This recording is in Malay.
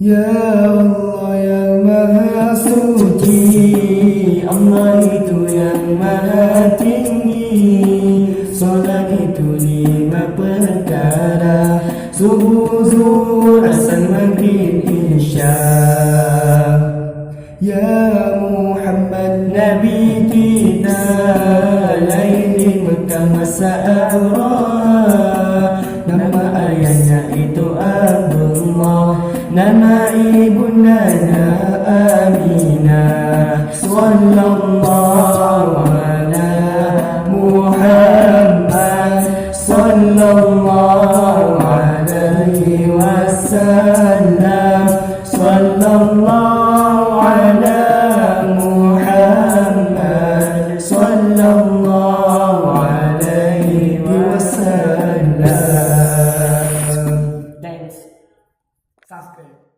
Ya Allah yang Maha Suci, Allah itu yang Maha Tinggi. Solat itu 5 perkara, subuh, zuhur, asar, maghrib, isya. Ya Muhammad Nabi kita, lahir di Mekah masa Abraha. Nama ayahnya itu Abdullah, nama ibundanya Aminah. Sallallahu ala Muhammad, sallallahu alaihi wasallam, sallallahu ala Muhammad, sallallahu alaihi wasallam. Thanks. Subscribe.